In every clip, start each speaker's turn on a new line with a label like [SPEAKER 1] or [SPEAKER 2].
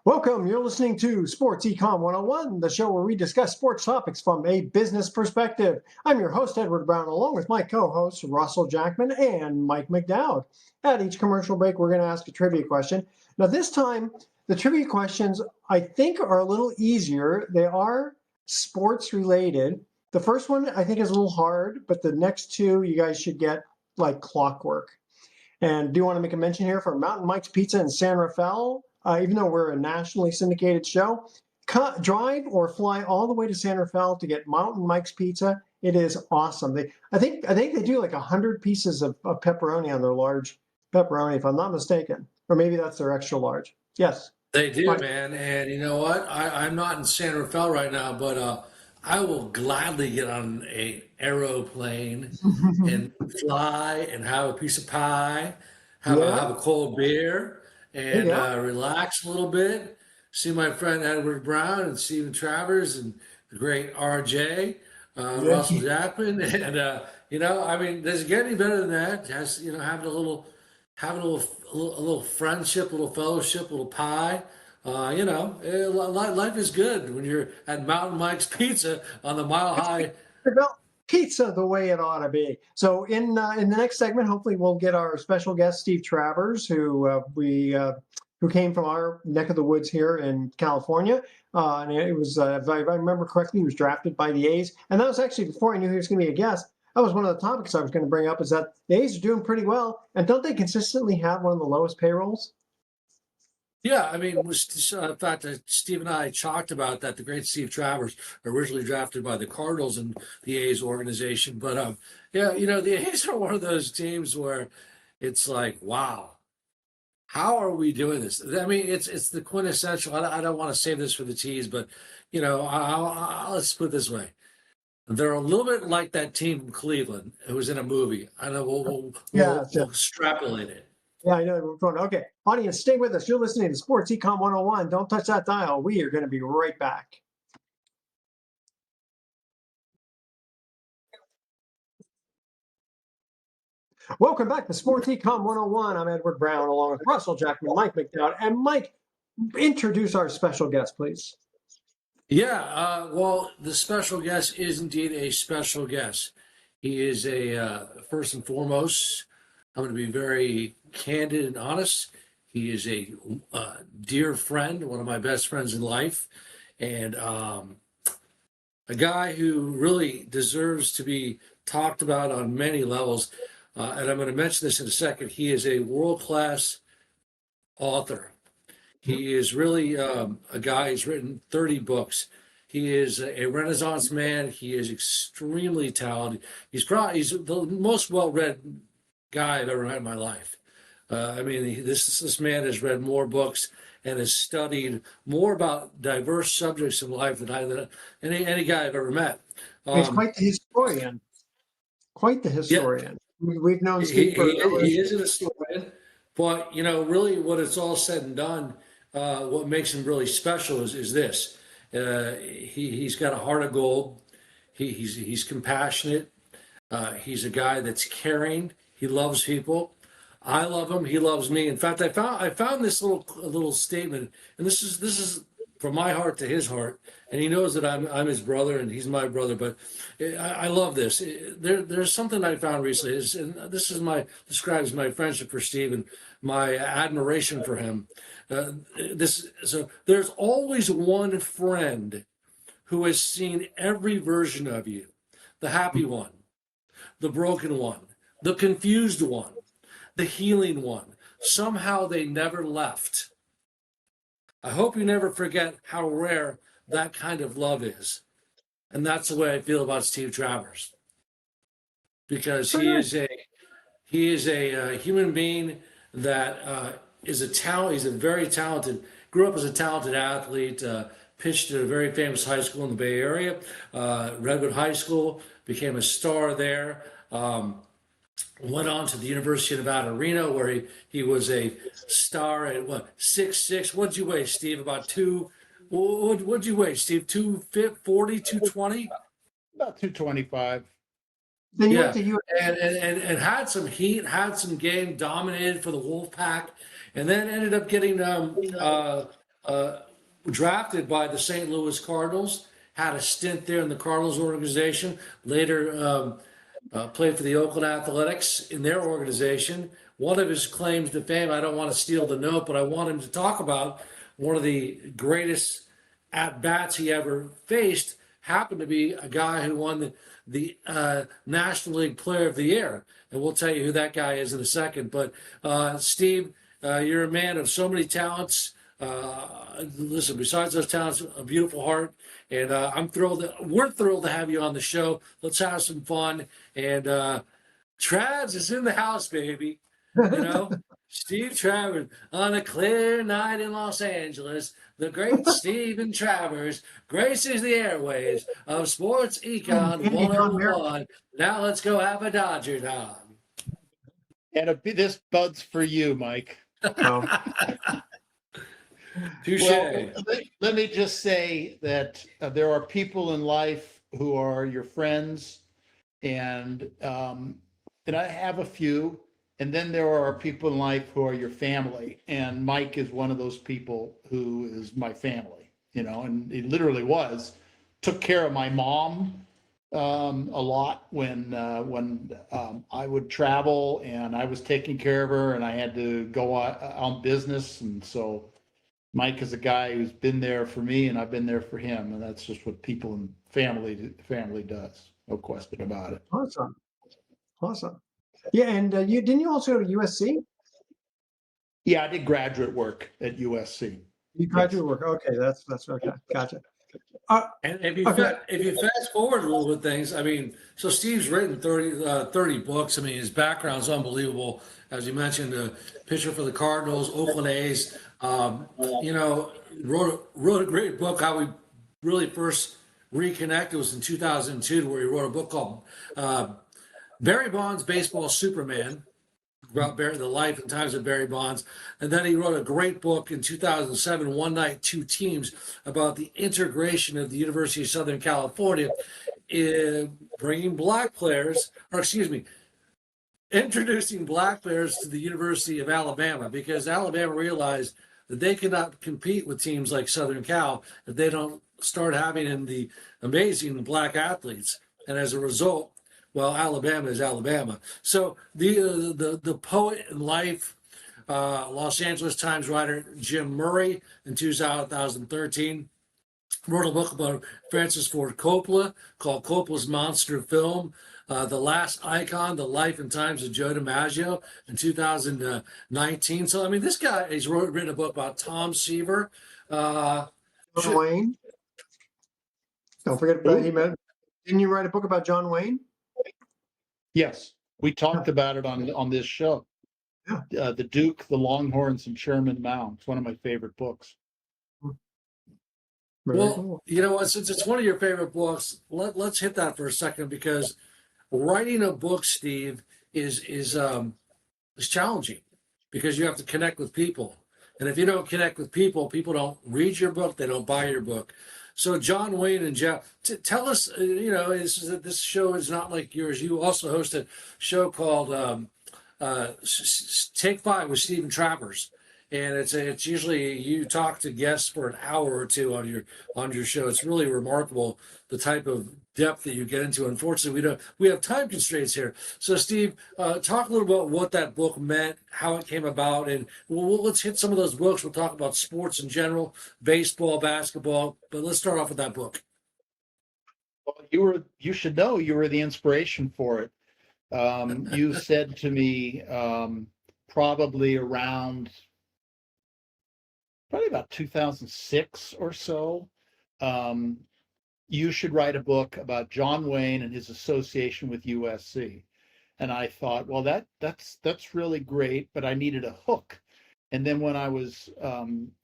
[SPEAKER 1] Welcome. You're listening to Sports Econ 101, the show where we discuss sports topics from a business perspective. I'm your host, Edward Brown, along with my co-hosts, Russell Jackman and Mike McDowd. At each commercial break, we're going to ask a trivia question. Now, this time, the trivia questions, I think, are a little easier. They are sports related. The first one, I think, is a little hard, but the next two, you guys should get like clockwork. And do you want to make a mention here for Mountain Mike's Pizza in San Rafael? Even though we're a nationally syndicated show, drive or fly all the way to San Rafael to get Mountain Mike's Pizza. It is awesome. I think they do like 100 pieces of pepperoni on their large pepperoni, if I'm not mistaken, or maybe that's their extra large. Yes.
[SPEAKER 2] They do, man. And you know what? I'm not in San Rafael right now, but I will gladly get on an aeroplane and fly and have a piece of pie, have a cold beer, and relax a little bit. See my friend Edward Brown and Stephen Travers and the great RJ, Russell Jackman, and I mean, does it get any better than that? Just having a little friendship, a little fellowship, a little pie. Life is good when you're at Mountain Mike's Pizza on the Mile High.
[SPEAKER 1] Pizza the way it ought to be. So in the next segment, hopefully we'll get our special guest Steve Travers, who came from our neck of the woods here in California. And it was, if I remember correctly, he was drafted by the A's, and that was actually before I knew he was going to be a guest. That was one of the topics I was going to bring up, is that the A's are doing pretty well, and don't they consistently have one of the lowest payrolls?
[SPEAKER 2] Yeah, I mean, in fact, Steve and I talked about that. The great Steve Travers, originally drafted by the Cardinals and the A's organization. But the A's are one of those teams where it's like, wow, how are we doing this? I mean, it's the quintessential. I don't want to save this for the tease, but let's put it this way. They're a little bit like that team from Cleveland who was in a movie. I know we'll extrapolate it.
[SPEAKER 1] Yeah, I know. Okay, audience, stay with us. You're listening to Sports Econ 101. Don't touch that dial. We are going to be right back. Welcome back to Sports Econ 101. I'm Edward Brown, along with Russell Jackman, Mike McDowd. And Mike, introduce our special guest, please.
[SPEAKER 2] Yeah, well, the special guest is indeed a special guest. He is first and foremost, I'm going to be very candid and honest. He is a dear friend, one of my best friends in life, and a guy who really deserves to be talked about on many levels. And I'm going to mention this in a second. He is a world-class author. He is really a guy who's written 30 books. He is a Renaissance man. He is extremely talented. He's the most well-read guy I've ever met in my life. I mean, this man has read more books and has studied more about diverse subjects in life than any guy I've ever met.
[SPEAKER 1] He's quite the historian. Quite the historian. Yeah. We've known Steve for
[SPEAKER 2] he is a historian, but really, what it's all said and done, what makes him really special is this: he's got a heart of gold. He's compassionate. He's a guy that's caring. He loves people. I love him. He loves me. In fact, I found this little statement, and this is from my heart to his heart, and he knows that I'm his brother and he's my brother. But I love this. There's something I found recently, and this describes my friendship for Steve and my admiration for him. So there's always one friend who has seen every version of you: the happy one, the broken one, the confused one, the healing one. Somehow they never left. I hope you never forget how rare that kind of love is. And that's the way I feel about Steve Travers. Because he is a human being that is a talent. He's a very talented, grew up as a talented athlete, pitched at a very famous high school in the Bay Area, Redwood High School, became a star there. Went on to the University of Nevada, Reno, where he was a star at 6'6". What'd you weigh, Steve? About what'd you weigh, Steve? 240, 220?
[SPEAKER 3] About 225.
[SPEAKER 2] Yeah, and had some heat, had some game, dominated for the Wolfpack, and then ended up getting drafted by the St. Louis Cardinals, had a stint there in the Cardinals organization, later played for the Oakland Athletics in their organization. One of his claims to fame, I don't want to steal the note, but I want him to talk about one of the greatest at bats he ever faced, happened to be a guy who won the National League Player of the Year. And we'll tell you who that guy is in a second. But Steve, you're a man of so many talents. Listen, besides those talents, a beautiful heart. And we're thrilled to have you on the show. Let's have some fun. And Travs is in the house, baby. You know, Steve Travers on a clear night in Los Angeles. The great Steven Travers graces the airways of Sports Econ
[SPEAKER 1] And Econ America.
[SPEAKER 2] 101. Now let's go have a Dodger time.
[SPEAKER 3] And this bud's for you, Mike.
[SPEAKER 1] Oh.
[SPEAKER 2] Touche.
[SPEAKER 3] Well, let me just say that there are people in life who are your friends, and I have a few. And then there are people in life who are your family. And Mike is one of those people who is my family, and he literally took care of my mom a lot when I would travel, and I was taking care of her, and I had to go on business. And so Mike is a guy who's been there for me, and I've been there for him. And that's just what people in family does. No question about it.
[SPEAKER 1] Awesome. Yeah, and you also go to USC?
[SPEAKER 3] Yeah, I did graduate work at USC.
[SPEAKER 1] You graduate work. Okay, that's okay. Gotcha.
[SPEAKER 2] And if you fast forward a little with things, I mean, so Steve's written 30 books. I mean, his background's unbelievable. As you mentioned, pitcher for the Cardinals, Oakland A's. Wrote a great book. How we really first reconnected was in 2002, where he wrote a book called Barry Bonds' Baseball Superman, about the life and times of Barry Bonds. And then he wrote a great book in 2007, One Night, Two Teams, about the integration of the University of Southern California in introducing black players to the University of Alabama, because Alabama realized that they could not compete with teams like Southern Cal if they don't start having the amazing black athletes. And as a result, well, Alabama is Alabama. So the poet in life, Los Angeles Times writer Jim Murray in 2013 wrote a book about Francis Ford Coppola called Coppola's Monster Film. The Last Icon, The Life and Times of Joe DiMaggio in 2019. So, I mean, this guy has written a book about Tom Seaver.
[SPEAKER 1] John Wayne. Don't forget about didn't you write a book about John Wayne?
[SPEAKER 3] Yes, we talked about it on this show.
[SPEAKER 1] Yeah.
[SPEAKER 3] The Duke, the Longhorns, and Sherman Mound. It's one of my favorite books.
[SPEAKER 1] Very cool.
[SPEAKER 2] You know what? Since it's one of your favorite books, let's hit that for a second, because writing a book, Steve, is challenging, because you have to connect with people. And if you don't connect with people, people don't read your book, they don't buy your book. So John Wayne and Jeff, tell us, this show is not like yours. You also host a show called Take 5 with Steven Travers. And it's usually you talk to guests for an hour or two on your show. It's really remarkable the type of depth that you get into. Unfortunately, we have time constraints here. So Steve, talk a little about what that book meant, how it came about, and let's hit some of those books. We'll talk about sports in general, baseball, basketball, but let's start off with that book.
[SPEAKER 3] Well, you should know you were the inspiration for it. You said to me probably about 2006 or so, you should write a book about John Wayne and his association with USC. And I thought, well, that's really great, but I needed a hook. And then when I was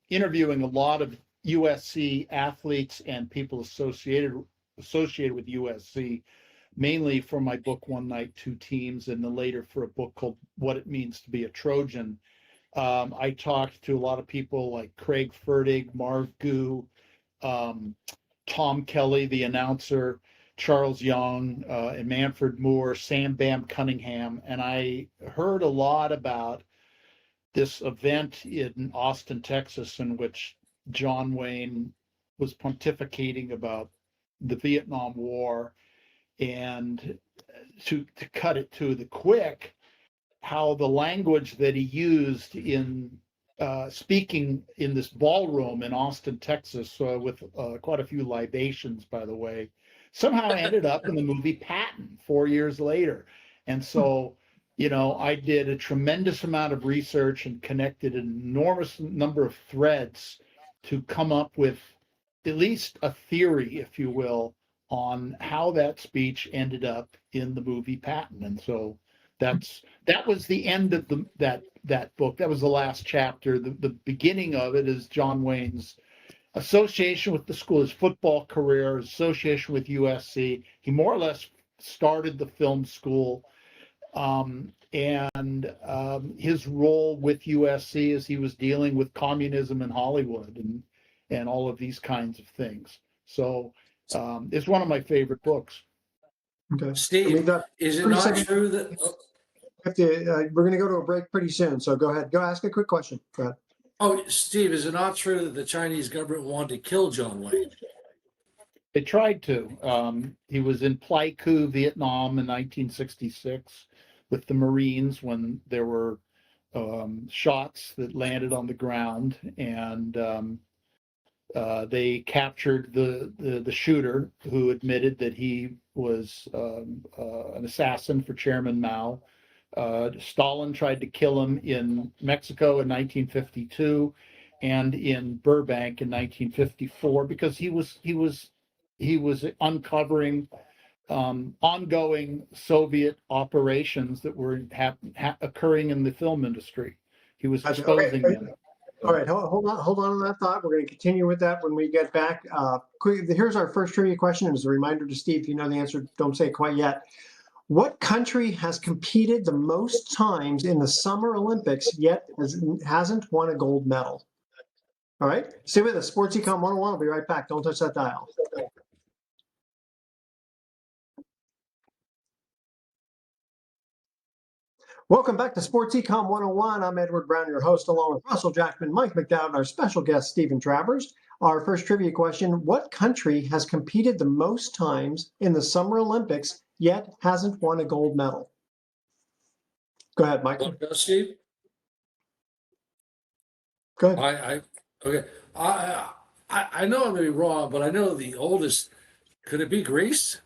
[SPEAKER 3] interviewing a lot of USC athletes and people associated with USC, mainly for my book One Night, Two Teams, and then later for a book called What It Means to Be a Trojan, I talked to a lot of people like Craig Fertig, Marv Gu, Tom Kelly, the announcer, Charles Young, and Manfred Moore, Sam Bam Cunningham. And I heard a lot about this event in Austin, Texas, in which John Wayne was pontificating about the Vietnam War, and to cut it to the quick, how the language that he used in speaking in this ballroom in Austin, Texas, with quite a few libations, by the way, somehow ended up in the movie Patton 4 years later. And so, I did a tremendous amount of research and connected an enormous number of threads to come up with at least a theory, if you will, on how that speech ended up in the movie Patton. And so that was the end of that book. That was the last chapter. The beginning of it is John Wayne's association with the school, his football career, his association with USC. He more or less started the film school, and his role with USC as he was dealing with communism in Hollywood and all of these kinds of things. So it's one of my favorite books.
[SPEAKER 1] Okay.
[SPEAKER 2] Steve, is it not true that?
[SPEAKER 1] We're going to go to a break pretty soon, so go ahead. Go ask a quick question. Go ahead.
[SPEAKER 2] Oh, Steve, is it not true that the Chinese government wanted to kill John Wayne?
[SPEAKER 3] They tried to. He was in Pleiku, Vietnam in 1966 with the Marines when there were shots that landed on the ground, and they captured the shooter, who admitted that he was an assassin for Chairman Mao. Stalin tried to kill him in Mexico in 1952 and in Burbank in 1954 because he was uncovering ongoing Soviet operations that were occurring in the film industry. He was exposing them.
[SPEAKER 1] All right, hold on to that thought. We're going to continue with that when we get back. Here's our first trivia question. As a reminder to Steve, if you know the answer, don't say it quite yet. What country has competed the most times in the Summer Olympics yet hasn't won a gold medal? All right, stay with us. Sports Econ 101. I'll be right back. Don't touch that dial. Welcome back to Sports Econ 101. I'm Edward Brown, your host, along with Russell Jackman, Mike McDowd, and our special guest, Stephen Travers. Our first trivia question: what country has competed the most times in the Summer Olympics yet hasn't won a gold medal? Go ahead, Mike.
[SPEAKER 2] Go, Steve.
[SPEAKER 1] Go ahead.
[SPEAKER 2] Okay. I know I'm going to be wrong, but I know the oldest. Could it be Greece?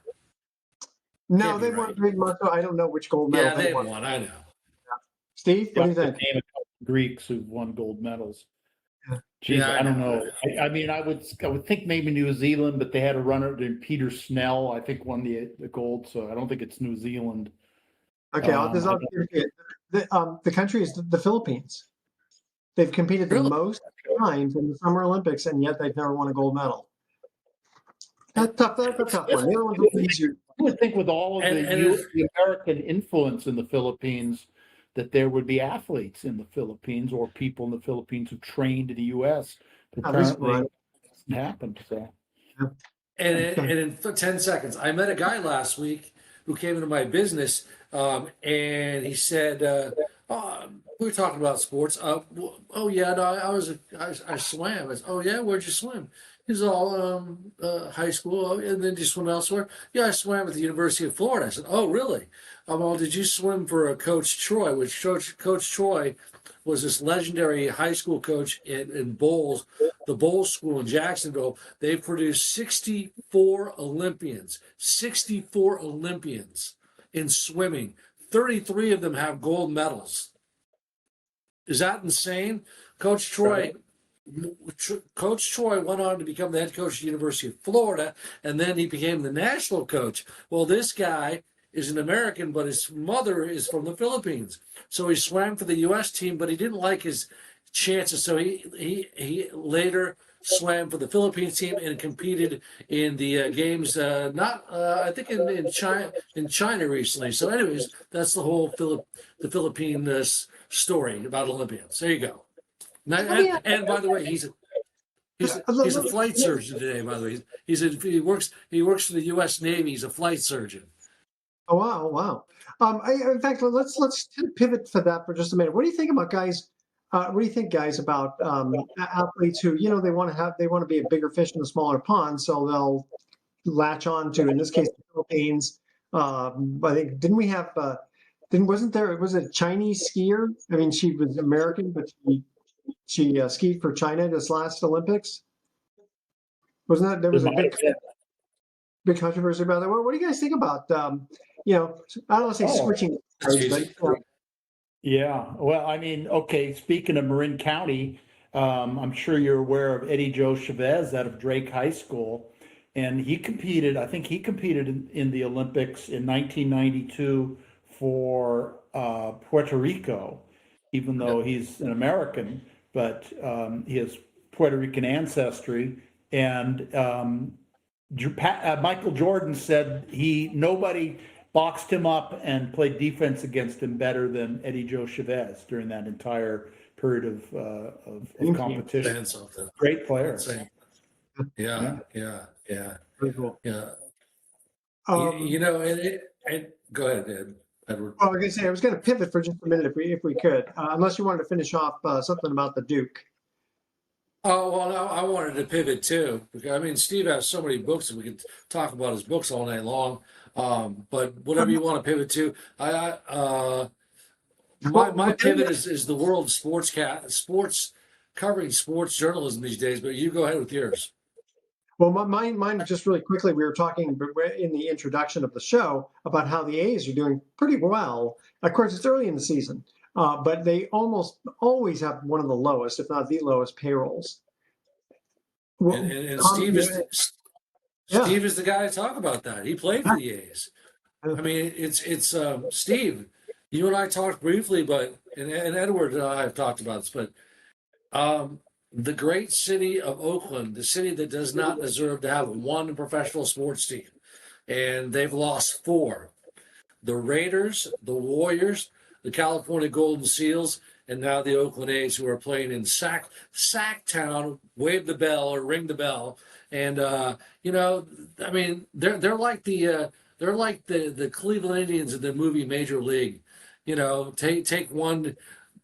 [SPEAKER 1] No, they weren't very much. I don't know which gold medal
[SPEAKER 2] they won. I know.
[SPEAKER 1] Steve, what do you think?
[SPEAKER 3] Name a couple of Greeks who've won gold medals. Geez,
[SPEAKER 2] Yeah,
[SPEAKER 3] I don't know. I mean, I would think maybe New Zealand, but they had a runner named Peter Snell, I think, won the gold. So I don't think it's New Zealand.
[SPEAKER 1] Okay, I'll give it. The country is the Philippines. They've competed the most times in the Summer Olympics, and yet they've never won a gold medal. That's tough. That's a tough one. The other one's a little easier.
[SPEAKER 3] I would think with all of the American influence in the Philippines, that there would be athletes in the Philippines or people in the Philippines who trained in the U.S. Apparently, it hasn't happened. So.
[SPEAKER 1] Yeah.
[SPEAKER 2] And in 10 seconds, I met a guy last week who came into my business, and he said, we were talking about sports. Oh yeah, no, I swam. I said, oh yeah, where'd you swim? He's all high school. And then did you swim elsewhere? Yeah, I swam at the University of Florida. I said, oh really? Well, did you swim for Coach Troy? Which Coach Troy was this legendary high school coach in Bowles, the Bowles School in Jacksonville. They produced 64 Olympians in swimming. 33 of them have gold medals. Is that insane? Coach Troy went on to become the head coach at the University of Florida, and then he became the national coach. Well, this guy is an American, but his mother is from the Philippines. So he swam for the U.S. team, but he didn't like his chances. So he later swam for the Philippines team and competed in the games. I think in China recently. So, anyways, that's the whole the Philippine story about Olympians. There you go. Now, and by the way, he's a flight surgeon today. By the way, he works for the U.S. Navy. He's a flight surgeon.
[SPEAKER 1] Oh wow! In fact, let's pivot for that for just a minute. What do you think about guys What do you think, guys, about athletes who, they want to be a bigger fish in a smaller pond, so they'll latch on to, in this case, the Philippines. I think didn't we have? Didn't wasn't there? Was it a Chinese skier? I mean, she was American, but she skied for China this last Olympics. Wasn't that there
[SPEAKER 3] It
[SPEAKER 1] was a
[SPEAKER 3] might have been.
[SPEAKER 1] big controversy about that? What do you guys think about? I don't want to say
[SPEAKER 3] Oh,
[SPEAKER 1] switching,
[SPEAKER 2] Excuse
[SPEAKER 1] but
[SPEAKER 2] me.
[SPEAKER 3] yeah. Well, I mean, okay, speaking of Marin County, I'm sure you're aware of Eddie Joe Chavez out of Drake High School. And I think he competed in the Olympics in 1992 for Puerto Rico, even though he's an American, but he has Puerto Rican ancestry. And Michael Jordan said nobody boxed him up and played defense against him better than Eddie Joe Chavez during that entire period of competition.
[SPEAKER 2] Saying something.
[SPEAKER 3] Great player.
[SPEAKER 2] Yeah, yeah.
[SPEAKER 1] pretty cool.
[SPEAKER 2] Yeah.
[SPEAKER 1] Um,
[SPEAKER 2] And go ahead, Edward.
[SPEAKER 1] Well, I was going to pivot for just a minute if we could, unless you wanted to finish off something about the Duke.
[SPEAKER 2] Oh, well, no, I wanted to pivot too, because I mean, Steve has so many books and we could talk about his books all night long. But whatever you want to pivot to, my pivot is the world of sports, covering sports journalism these days, but you go ahead with yours.
[SPEAKER 1] Well, mine just really quickly. We were talking in the introduction of the show about how the A's are doing pretty well. Of course, it's early in the season, but they almost always have one of the lowest, if not the lowest, payrolls.
[SPEAKER 2] And Steve is the guy to talk about that. He played for the A's. I mean, it's Steve. You and I talked briefly, and Edward and I have talked about this, but the great city of Oakland, the city that does not deserve to have one professional sports team, and they've lost four: the Raiders, the Warriors, the California Golden Seals, and now the Oakland A's, who are playing in Sacktown. Wave the bell or ring the bell, and I mean, they're like the Cleveland Indians in the movie Major League.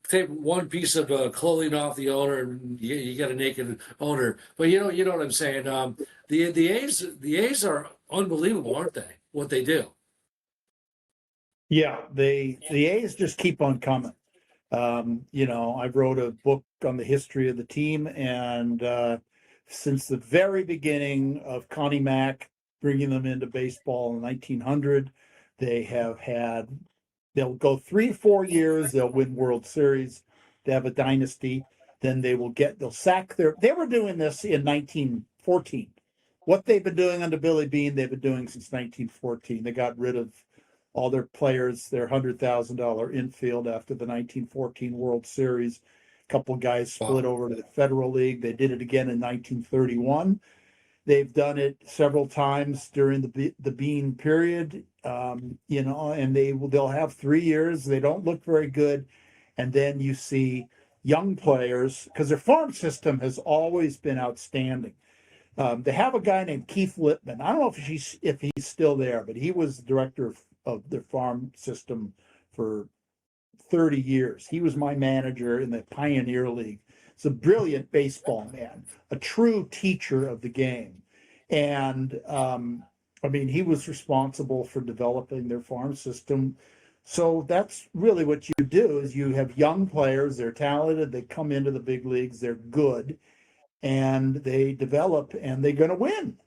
[SPEAKER 2] Take one piece of clothing off the owner, and you get a naked owner. But you know what I'm saying. The A's are unbelievable, aren't they? What they do.
[SPEAKER 3] Yeah, the A's just keep on coming. I wrote a book on the history of the team, and since the very beginning of Connie Mack bringing them into baseball in 1900, they'll go 3 or 4 years, they'll win World Series, they have a dynasty, then they were doing this in 1914. What they've been doing under Billy Beane, they've been doing since 1914. They got rid of all their players, their $100,000 infield after the 1914 World Series. A couple of guys split over to the Federal League. They did it again in 1931. They've done it several times during the Bean period, and they'll have 3 years. They don't look very good, and then you see young players, because their farm system has always been outstanding. They have a guy named Keith Lippman. I don't know if he's still there, but he was the director of their farm system for 30 years. He was my manager in the Pioneer League. He's a brilliant baseball man, a true teacher of the game. And he was responsible for developing their farm system. So that's really what you do is you have young players, they're talented, they come into the big leagues, they're good, and they develop and they're going to win.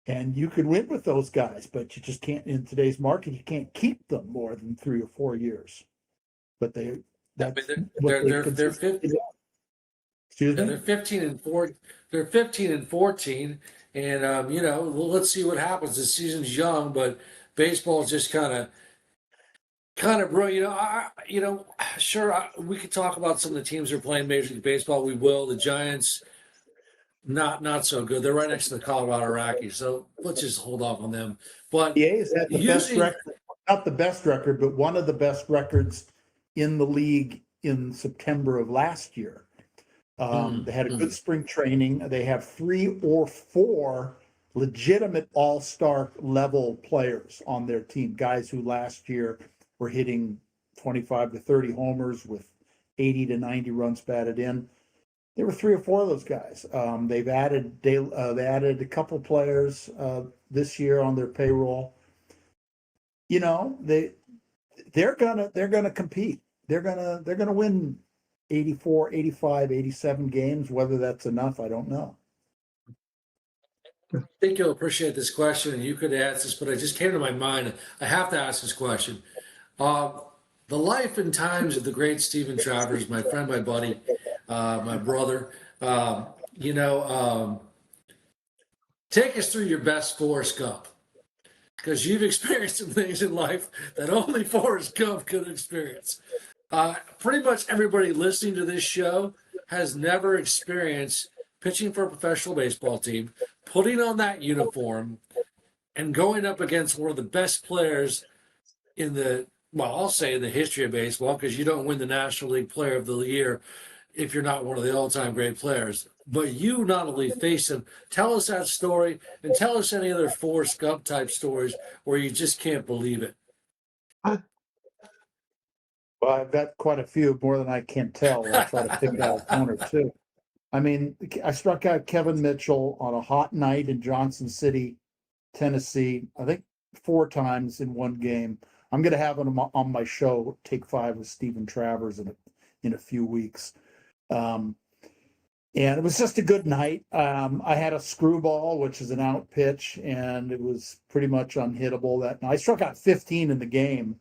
[SPEAKER 3] And you can win with those guys, but you just can't, in today's market, you can't keep them more than 3 or 4 years. But they're 15. Excuse me?
[SPEAKER 2] They're 15 and 4. They're 15 and 14, and let's see what happens. The season's young, but baseball is just kind of bro. Sure, we could talk about some of the teams that are playing Major League Baseball. We will. The Giants. Not so good. They're right next to the Colorado Rockies, so let's just hold off on them. But
[SPEAKER 3] the A's had the best record, not the best record, but one of the best records in the league in September of last year. They had a good spring training. They have 3 or 4 legitimate all-star level players on their team, guys who last year were hitting 25 to 30 homers with 80 to 90 runs batted in. There were 3 or 4 of those guys. They added a couple players this year on their payroll. You know, they're gonna compete. They're gonna win 84, 85, 87 games. Whether that's enough, I don't know.
[SPEAKER 2] I think you'll appreciate this question, and you could ask this, but it just came to my mind. I have to ask this question. Um, the life and times of the great Stephen Travers, my friend, my buddy, my brother. Um, you know, take us through your best Forrest Gump, because you've experienced some things in life that only Forrest Gump could experience. Pretty much everybody listening to this show has never experienced pitching for a professional baseball team, putting on that uniform, and going up against one of the best players in the, well, I'll say in the history of baseball, because you don't win the National League Player of the Year if you're not one of the all-time great players. But you not only face him, tell us that story, and tell us any other Forrest Gump type stories where you just can't believe it.
[SPEAKER 3] Well, I've got quite a few, more than I can tell. I'll try to pick out 1 or 2. I mean, I struck out Kevin Mitchell on a hot night in Johnson City, Tennessee, I think 4 times in one game. I'm going to have him on my show, Take 5 with Stephen Travers in a few weeks. And it was just a good night. I had a screwball, which is an out pitch, and it was pretty much unhittable that night. I struck out 15 in the game.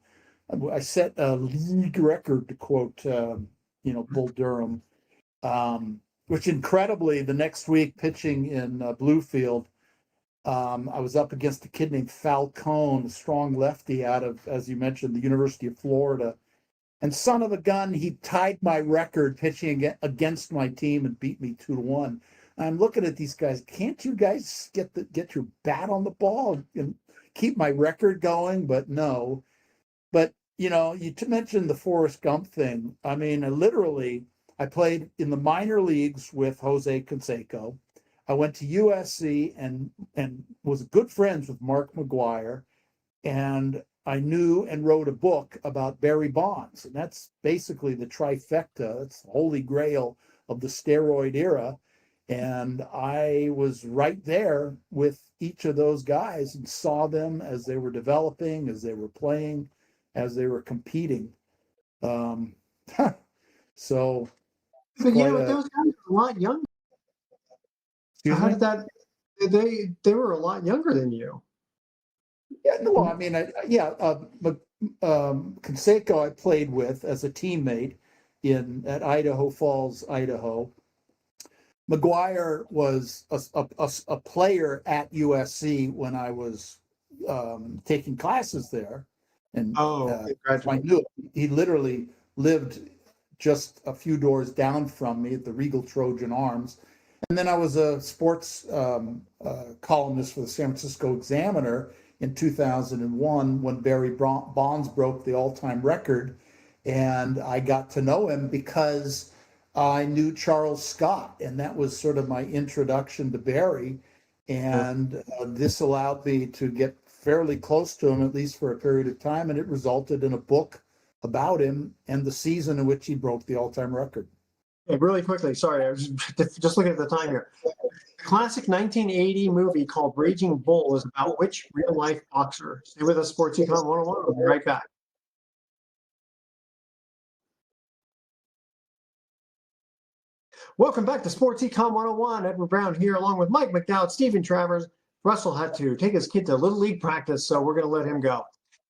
[SPEAKER 3] I set a league record, to quote, Bull Durham, which incredibly, the next week pitching in Bluefield, I was up against a kid named Falcone, a strong lefty out of, as you mentioned, the University of Florida. And son of a gun, he tied my record pitching against my team and beat me 2-1. I'm looking at these guys. Can't you guys get your bat on the ball and keep my record going? But no. But you mentioned the Forrest Gump thing. I mean, I played in the minor leagues with Jose Canseco. I went to USC and was good friends with Mark McGuire, and I knew and wrote a book about Barry Bonds, and that's basically the trifecta. It's the holy grail of the steroid era. And I was right there with each of those guys and saw them as they were developing, as they were playing, as they were competing. So,
[SPEAKER 1] But those guys were a lot younger. How did that? They were a lot younger than you.
[SPEAKER 3] Yeah, no, I mean, Canseco I played with as a teammate at Idaho Falls, Idaho. McGuire was a player at USC when I was taking classes there, and I knew he literally lived just a few doors down from me at the Regal Trojan Arms. And then I was a sports columnist for the San Francisco Examiner in 2001 when Barry Bonds broke the all-time record. And I got to know him because I knew Charles Scott, and that was sort of my introduction to Barry. And this allowed me to get fairly close to him, at least for a period of time, and it resulted in a book about him and the season in which he broke the all-time record.
[SPEAKER 1] Hey, really quickly, sorry, I was just looking at the time here. The classic 1980 movie called Raging Bull is about which real-life boxer? Stay with us, Sports Econ 101. We'll be right back. Welcome back to Sports Econ 101. Edward Brown here, along with Mike McDowd, Stephen Travers. Russell had to take his kid to Little League practice, so we're going to let him go.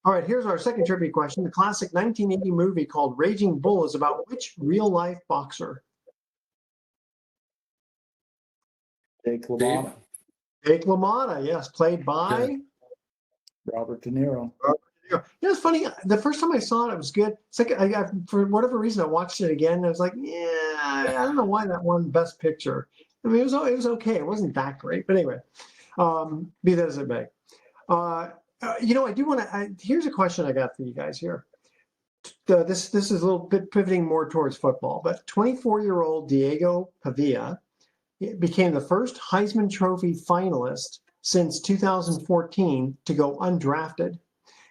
[SPEAKER 1] All right, here's our second trivia question. The classic 1980 movie called Raging Bull is about which real-life boxer?
[SPEAKER 3] Jake LaMotta.
[SPEAKER 1] Jake LaMotta, yes, played by
[SPEAKER 3] Robert De Niro.
[SPEAKER 1] It's funny. The first time I saw it, it was good. Second, for whatever reason, I watched it again. And I was like, yeah, I don't know why that won Best Picture. I mean, it was okay. It wasn't that great, but anyway, be that as it may. I do want to. Here's a question I got for you guys here. This is a little bit pivoting more towards football, but 24-year-old Diego Pavia became the first Heisman Trophy finalist since 2014 to go undrafted.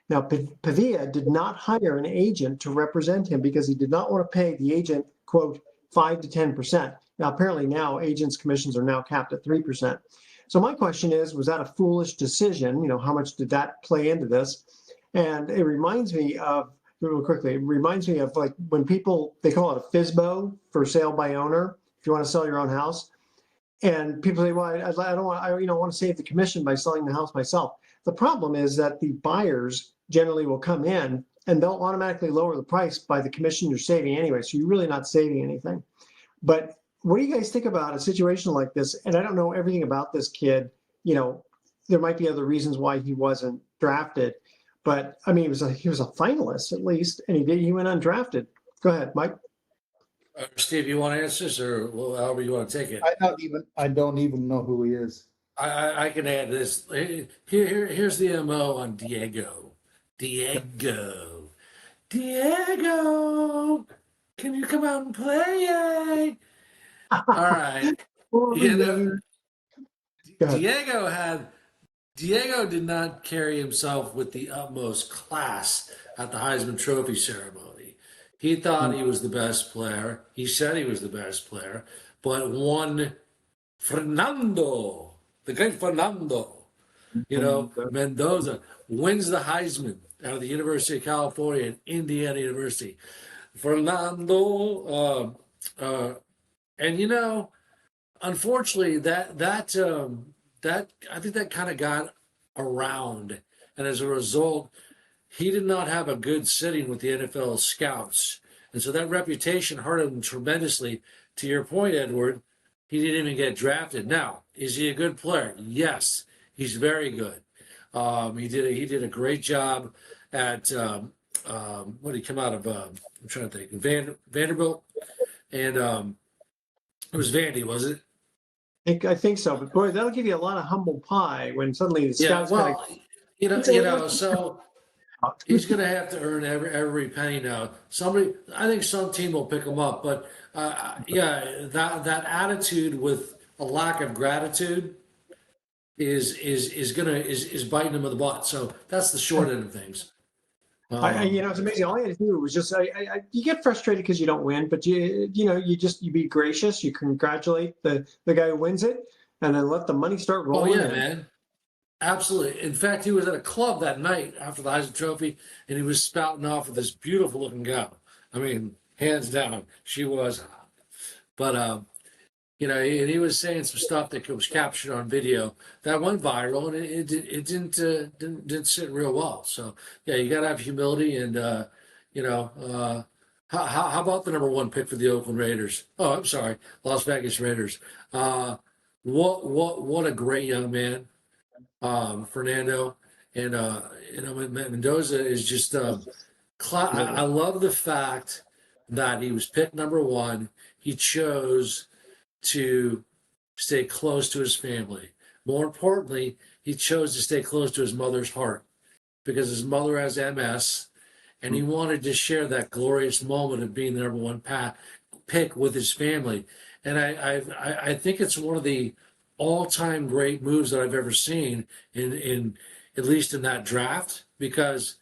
[SPEAKER 1] Now, Pavia did not hire an agent to represent him because he did not want to pay the agent, quote, 5 to 10%. Now, apparently now agents' commissions are now capped at 3%. So my question is, was that a foolish decision? How much did that play into this? And it reminds me of, real quickly, it reminds me of like when people, they call it a FSBO, for sale by owner, if you want to sell your own house. And people say, well, I don't want, I want to save the commission by selling the house myself. The problem is that the buyers generally will come in and they'll automatically lower the price by the commission you're saving anyway. So you're really not saving anything. But what do you guys think about a situation like this? And I don't know everything about this kid. There might be other reasons why he wasn't drafted. But I mean, he was a finalist at least, and he went undrafted. Go ahead, Mike.
[SPEAKER 2] Steve, you want to answer this, or however you want to take it?
[SPEAKER 3] I don't even know who he is.
[SPEAKER 2] I can add this. Here's the MO on Diego. Diego, can you come out and play? All right. Diego did not carry himself with the utmost class at the Heisman Trophy ceremony. He thought he was the best player. He said he was the best player, but one Fernando, the great Fernando, Mendoza wins the Heisman out of the University of California and Indiana University. Fernando, and unfortunately, that I think that kind of got around, and as a result, he did not have a good sitting with the NFL scouts, and so that reputation hurt him tremendously. To your point, Edward, he didn't even get drafted. Now, is he a good player? Yes, he's very good. He did a great job at what did he come out of? I'm trying to think. Vanderbilt, and it was Vandy, was it?
[SPEAKER 1] I think so, but boy, that'll give you a lot of humble pie when suddenly the scouts
[SPEAKER 2] so he's going to have to earn every penny now. I think some team will pick him up, but that attitude with a lack of gratitude is biting him in the butt. So that's the short end of things.
[SPEAKER 1] It's amazing. All I had to do was just, you get frustrated because you don't win, but you be gracious. You congratulate the guy who wins it, and then let the money start rolling.
[SPEAKER 2] Oh yeah, man. Absolutely. In fact, he was at a club that night after the Heisman Trophy, and he was spouting off with this beautiful looking gal. I mean, hands down, she was hot. But and he was saying some stuff that was captured on video that went viral, and it didn't sit real well. So yeah, you got to have humility, and how about the number one pick for the Oakland Raiders? Oh, I'm sorry, Las Vegas Raiders. What a great young man, Fernando, and Mendoza is just. I love the fact that he was picked number one. He chose to stay close to his family. More importantly, he chose to stay close to his mother's heart because his mother has MS, and he wanted to share that glorious moment of being the number one pick with his family. And I think it's one of the all-time great moves that I've ever seen in at least in that draft, because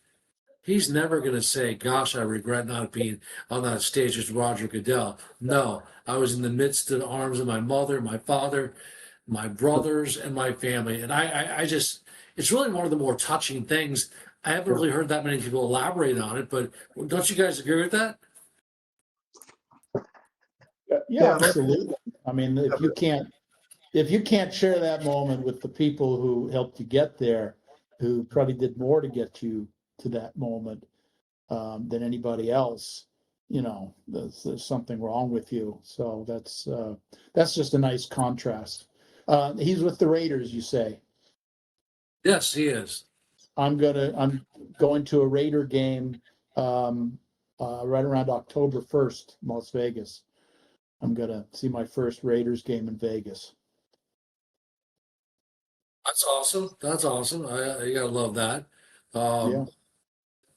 [SPEAKER 2] he's never going to say, gosh, I regret not being on that stage with Roger Goodell. No, I was in the midst of the arms of my mother, my father, my brothers, and my family. And I just, it's really one of the more touching things. I haven't really heard that many people elaborate on it, but don't you guys agree with that?
[SPEAKER 3] Yeah, absolutely. I mean, if you can't share that moment with the people who helped you get there, who probably did more to get you to that moment than anybody else, there's something wrong with you. So that's just a nice contrast. He's with the Raiders, you say?
[SPEAKER 2] Yes, he is.
[SPEAKER 3] I'm going to a Raider game right around October 1st, Las Vegas. I'm gonna see my first Raiders game in Vegas.
[SPEAKER 2] That's awesome. You gotta love that.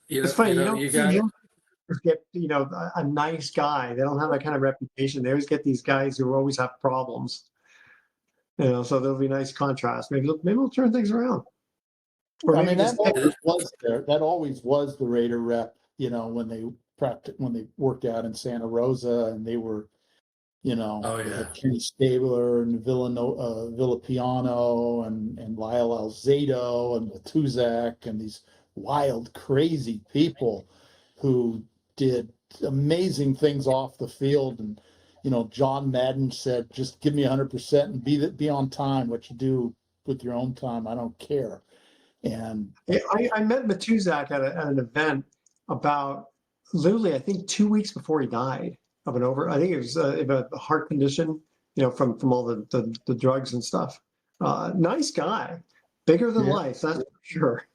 [SPEAKER 1] It's funny. You get a nice guy. They don't have that kind of reputation. They always get these guys who always have problems. So there'll be a nice contrast. Maybe we'll turn things around. Or
[SPEAKER 3] I
[SPEAKER 1] maybe
[SPEAKER 3] mean, that
[SPEAKER 1] just
[SPEAKER 3] always was there. That always was the Raider rep, when they when they worked out in Santa Rosa, and they were,
[SPEAKER 2] Oh
[SPEAKER 3] they
[SPEAKER 2] yeah.
[SPEAKER 3] had Kenny Stabler and Villapiano and Lyle Alzado and Matuzak and these wild, crazy people who did amazing things off the field. And, John Madden said, just give me 100% and be on time. What you do with your own time, I don't care. And
[SPEAKER 1] Yeah, I met Matuzak at an event about literally, I think 2 weeks before he died of I think it was a heart condition, from all the drugs and stuff. Nice guy, bigger than
[SPEAKER 3] yeah,
[SPEAKER 1] life, that's for sure.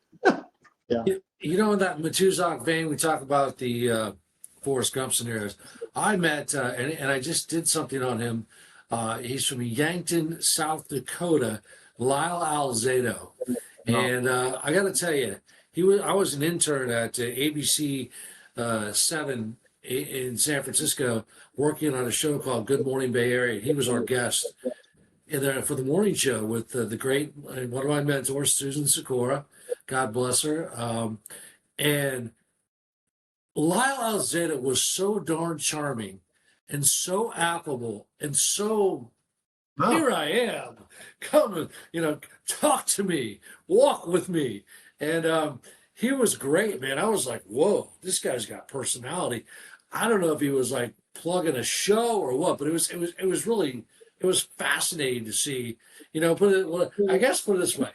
[SPEAKER 3] yeah.
[SPEAKER 2] In that Matuzak vein, we talk about the Forrest Gump scenarios. I met, and I just did something on him. He's from Yankton, South Dakota, Lyle Alzado.
[SPEAKER 1] No.
[SPEAKER 2] And I got to tell you, I was an intern at ABC 7 in San Francisco, working on a show called Good Morning Bay Area. He was our guest for the morning show with the great one of my mentors, Susan Sikora. God bless her. And Lyle Alzada was so darn charming and so affable and so
[SPEAKER 1] No.
[SPEAKER 2] here I am. Come and, talk to me, walk with me. And he was great, man. I was like, whoa, this guy's got personality. I don't know if he was like plugging a show or what, but it was fascinating to see, I guess put it this way.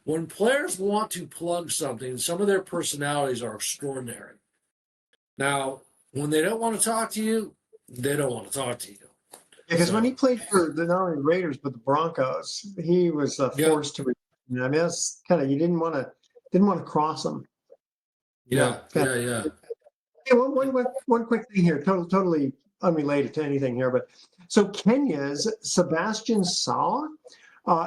[SPEAKER 2] When players want to plug something, some of their personalities are extraordinary. Now, when they don't want to talk to you, they don't want to talk to you.
[SPEAKER 1] Because when he
[SPEAKER 2] So,
[SPEAKER 1] played for not only Raiders but the Broncos, he was
[SPEAKER 2] yeah,
[SPEAKER 1] forced to. I mean, that's kind of you didn't want to cross him.
[SPEAKER 2] yeah,
[SPEAKER 1] Kinda.
[SPEAKER 2] yeah, yeah.
[SPEAKER 1] Yeah, one quick thing here, totally unrelated to anything here, but so Kenya's Sebastian Saw,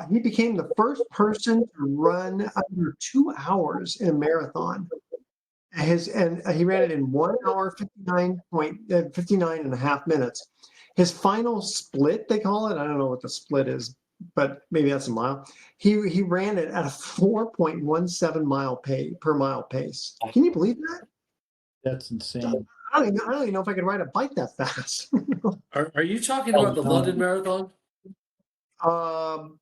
[SPEAKER 1] he became the first person to run under 2 hours in a marathon. He ran it in 1 hour 59 and a half minutes. His final split, they call it. I don't know what the split is, but maybe that's a mile. He ran it at a 4.17 per mile pace. Can you believe that?
[SPEAKER 3] That's insane.
[SPEAKER 1] I don't even know if I could ride a bike that fast.
[SPEAKER 2] Are you talking
[SPEAKER 3] Oh,
[SPEAKER 2] about the
[SPEAKER 3] no.
[SPEAKER 2] London Marathon?
[SPEAKER 1] Well,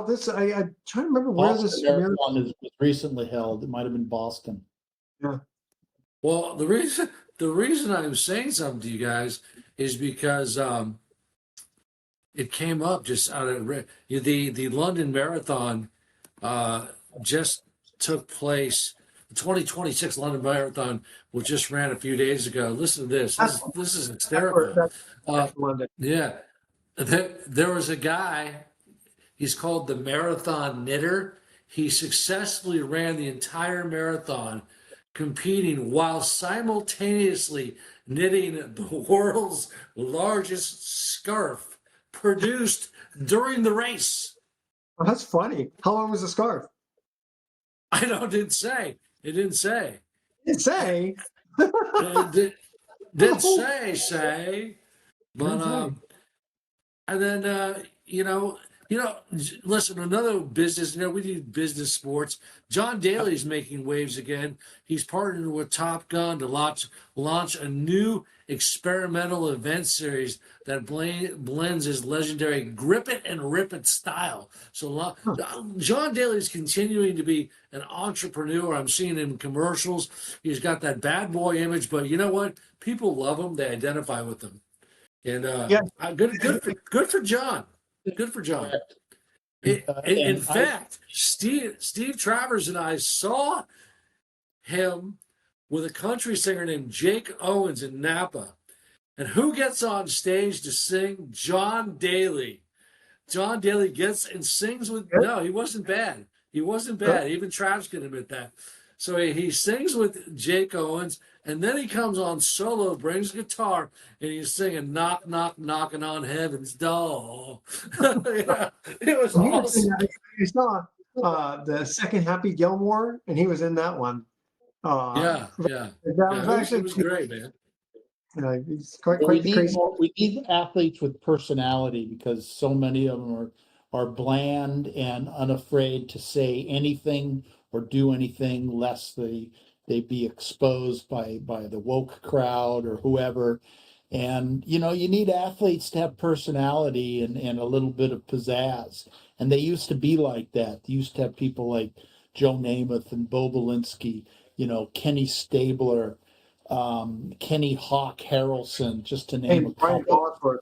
[SPEAKER 1] I'm trying to remember where
[SPEAKER 3] Boston
[SPEAKER 1] this.
[SPEAKER 3] Marathon was recently held. It might have been Boston.
[SPEAKER 1] Yeah.
[SPEAKER 2] Well, the reason I'm saying something to you guys is because it came up just out of the London Marathon just took place. The 2026 London Marathon was just ran a few days ago. Listen to this. This is hysterical. Uh,
[SPEAKER 1] London.
[SPEAKER 2] yeah, there was a guy. He's called the Marathon Knitter. He successfully ran the entire marathon, competing while simultaneously knitting the world's largest scarf produced during the race.
[SPEAKER 1] Oh, that's funny. How long was the scarf?
[SPEAKER 2] I know, it didn't say. It didn't say.
[SPEAKER 1] It say.
[SPEAKER 2] Didn't say, but
[SPEAKER 1] Didn't say.
[SPEAKER 2] and then listen, another business. We do business sports. John Daly's making waves again. He's partnered with Top Gun to launch a new experimental event series that blends his legendary grip it and rip it style. So John Daly's continuing to be an entrepreneur. I'm seeing him in commercials. He's got that bad boy image, but you know what? People love him. They identify with him. And
[SPEAKER 1] Yeah.
[SPEAKER 2] good for John. Good for John. In fact, Steve Travers and I saw him with a country singer named Jake Owens in Napa. And who gets on stage to sing? John Daly. John Daly gets and sings with. No, he wasn't bad. He wasn't bad. Even Travis can admit that. So he sings with Jake Owens, and then he comes on solo, brings guitar, and he's singing "Knock, Knock, Knocking on Heaven's Door." Yeah, it was awesome.
[SPEAKER 1] You saw the second Happy Gilmore, and he was in that one.
[SPEAKER 2] Yeah.
[SPEAKER 1] That was
[SPEAKER 2] It
[SPEAKER 1] actually
[SPEAKER 2] was great, man.
[SPEAKER 1] he's quite
[SPEAKER 3] We
[SPEAKER 1] the
[SPEAKER 3] need
[SPEAKER 1] crazy.
[SPEAKER 3] we need athletes with personality, because so many of them are bland and unafraid to say anything or do anything lest they be exposed by the woke crowd or whoever. And you need athletes to have personality and a little bit of pizzazz. And they used to be like that. They used to have people like Joe Namath and Bo Belinsky, Kenny Stabler, Kenny Hawk Harrelson, just to
[SPEAKER 1] Hey,
[SPEAKER 3] name a
[SPEAKER 1] Brian
[SPEAKER 3] couple.
[SPEAKER 1] Bosworth.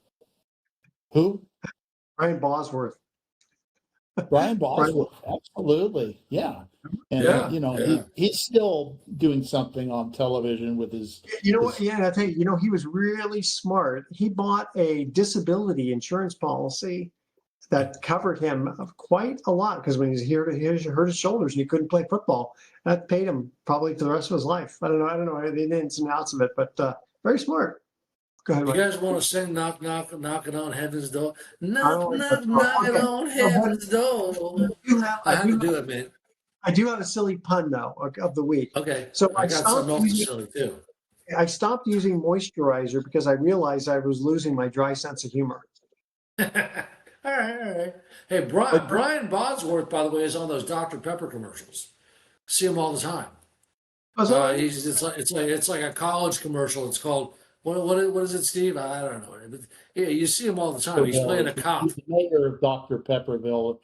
[SPEAKER 3] Who?
[SPEAKER 1] Brian Bosworth.
[SPEAKER 3] Brian
[SPEAKER 1] Brian,
[SPEAKER 3] Bosworth, absolutely, yeah. And
[SPEAKER 2] Yeah, yeah.
[SPEAKER 3] he's still doing something on television with his.
[SPEAKER 1] you know what? Yeah, I tell you, he was really smart. He bought a disability insurance policy that covered him quite a lot because when he hurt his shoulders and he couldn't play football, that paid him probably for the rest of his life. I don't know the ins and outs of it, but very smart. Go ahead,
[SPEAKER 2] You
[SPEAKER 1] Mike.
[SPEAKER 2] guys want to sing knocking on heaven's door?
[SPEAKER 1] I don't
[SPEAKER 2] Knock,
[SPEAKER 1] like that
[SPEAKER 2] knock,
[SPEAKER 1] song.
[SPEAKER 2] knocking
[SPEAKER 1] Okay.
[SPEAKER 2] on
[SPEAKER 1] So, but
[SPEAKER 2] heaven's door. I
[SPEAKER 1] I
[SPEAKER 2] had to
[SPEAKER 1] do
[SPEAKER 2] do it, man.
[SPEAKER 1] I do have a silly pun though of the week.
[SPEAKER 2] Okay,
[SPEAKER 1] So
[SPEAKER 2] I got something else to silly too.
[SPEAKER 1] I stopped using moisturizer because I realized I was losing my dry sense of humor.
[SPEAKER 2] All right, all right. Hey,
[SPEAKER 1] But
[SPEAKER 2] Brian Bosworth, by the way, is on those Dr. Pepper commercials. See him all the time.
[SPEAKER 1] was that right?
[SPEAKER 2] It's like a college commercial. It's called what is it, Steve? I don't know. But yeah, you see him all the time. He's playing a cop.
[SPEAKER 3] He's the mayor of Dr. Pepperville.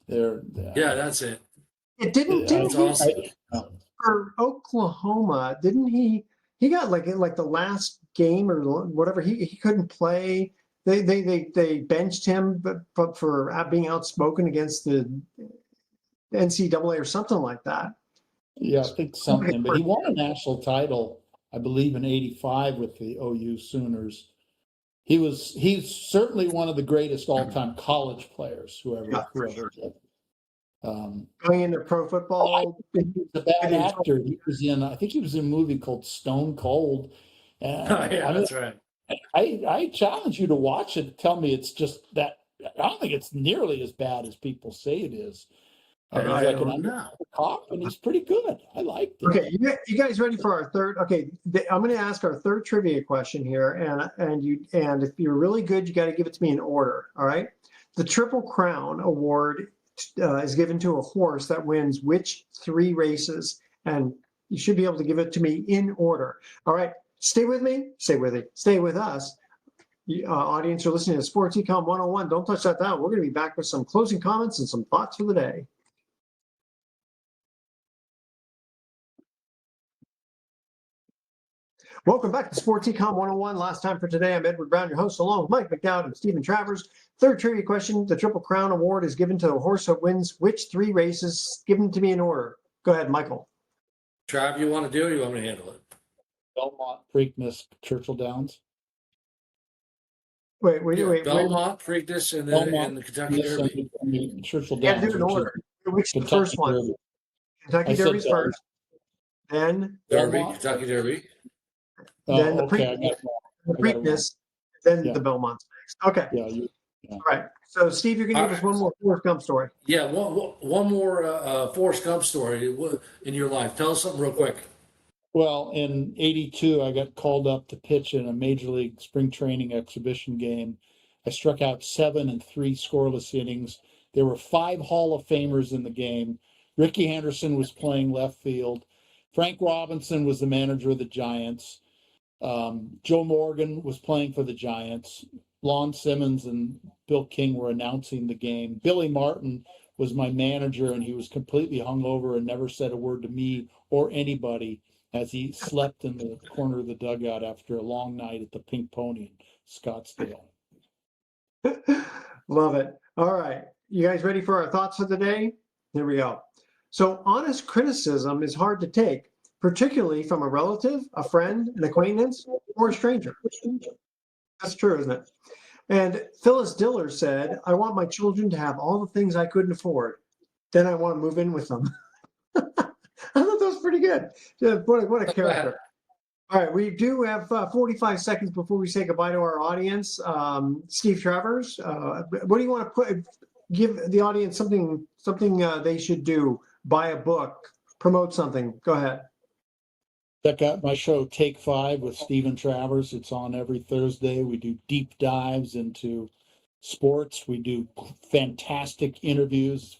[SPEAKER 3] There.
[SPEAKER 2] Yeah, that's it.
[SPEAKER 1] It didn't
[SPEAKER 2] That's
[SPEAKER 1] he
[SPEAKER 2] awesome.
[SPEAKER 1] for Oklahoma? Didn't he got like in like the last game or whatever? He couldn't play. They benched him, but for being outspoken against the NCAA or something like that.
[SPEAKER 3] Yeah, I think something. But he won a national title, I believe, in '85 with the OU Sooners. He's certainly one of the greatest all-time college players,
[SPEAKER 1] Yeah,
[SPEAKER 3] whoever
[SPEAKER 1] sure.
[SPEAKER 3] did.
[SPEAKER 1] Going into pro football.
[SPEAKER 3] He's a bad actor. I think he was in a movie called Stone Cold. And
[SPEAKER 2] Yeah, that's right.
[SPEAKER 3] I challenge you to watch it. Tell me it's just that. I don't think it's nearly as bad as people say it is. He's
[SPEAKER 2] I
[SPEAKER 3] like
[SPEAKER 2] don't
[SPEAKER 3] an
[SPEAKER 2] know.
[SPEAKER 3] cop, and he's pretty good. I liked it.
[SPEAKER 1] Okay, you guys ready for our third? Okay, I'm going to ask our third trivia question here, and if you're really good, you got to give it to me in order. All right. The Triple Crown Award is given to a horse that wins which 3 races, and you should be able to give it to me in order. All right. Stay with me. Stay with it. Stay with us. Audience, you're listening to Sports Econ 101. Don't touch that down. We're going to be back with some closing comments and some thoughts for the day. Welcome back to Sports Econ 101. Last time for today, I'm Edward Brown, your host, along with Mike McDowd and Stephen Travers. Third trivia question. The Triple Crown Award is given to a horse that wins which 3 races? Given to me in order. Go ahead, Michael.
[SPEAKER 2] Trav, you want to do it or you want me to handle it?
[SPEAKER 3] Belmont, Preakness, Churchill Downs.
[SPEAKER 1] Wait.
[SPEAKER 2] Belmont, Preakness, and the Kentucky Derby.
[SPEAKER 3] Churchill
[SPEAKER 1] You got to
[SPEAKER 3] Downs.
[SPEAKER 1] do it in order. Which the
[SPEAKER 3] Kentucky
[SPEAKER 1] first one?
[SPEAKER 3] Derby.
[SPEAKER 1] Kentucky
[SPEAKER 3] I said
[SPEAKER 1] Derby's
[SPEAKER 3] Derby.
[SPEAKER 1] first. Then
[SPEAKER 2] Derby,
[SPEAKER 3] Belmont.
[SPEAKER 2] Kentucky Derby.
[SPEAKER 1] Then the
[SPEAKER 3] Okay,
[SPEAKER 1] Preakness, then
[SPEAKER 3] Yeah.
[SPEAKER 1] the Belmont's next. Okay.
[SPEAKER 3] Yeah,
[SPEAKER 1] All right. So, Steve, you're going to give us one more Forrest Gump story.
[SPEAKER 2] Yeah, one more Forrest Gump story in your life. Tell us something real quick.
[SPEAKER 3] Well, in '82, I got called up to pitch in a major league spring training exhibition game. I struck out 7 in 3 scoreless innings. There were 5 Hall of Famers in the game. Ricky Henderson was playing left field. Frank Robinson was the manager of the Giants. Joe Morgan was playing for the Giants. Lon Simmons and Bill King were announcing the game. Billy Martin was my manager, and he was completely hungover and never said a word to me or anybody as he slept in the corner of the dugout after a long night at the Pink Pony in Scottsdale.
[SPEAKER 1] Love it. All right. You guys ready for our thoughts of the day? Here we go. So, honest criticism is hard to take, particularly from a relative, a friend, an acquaintance, or a stranger. That's true, isn't it? And Phyllis Diller said, I want my children to have all the things I couldn't afford. Then I want to move in with them. I thought that was pretty good. What a character. All right, we do have 45 seconds before we say goodbye to our audience. Steve Travers, what do you want to give the audience something they should do? Buy a book, promote something. Go ahead.
[SPEAKER 3] Check out my show, Take 5 with Stephen Travers. It's on every Thursday. We do deep dives into sports. We do fantastic interviews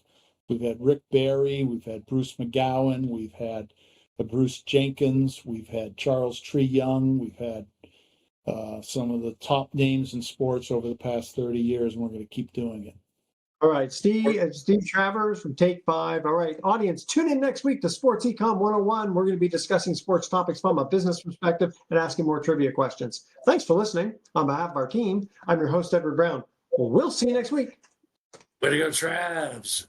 [SPEAKER 3] We've had Rick Barry, we've had Bruce McGowan, we've had Bruce Jenkins, we've had Charles Tree Young, we've had some of the top names in sports over the past 30 years, and we're going to keep doing it.
[SPEAKER 1] All right, Steve Travers from Take 5. All right, audience, tune in next week to Sports Econ 101. We're going to be discussing sports topics from a business perspective and asking more trivia questions. Thanks for listening. On behalf of our team, I'm your host, Edward Brown. We'll see you next week.
[SPEAKER 2] Way to go, Travs.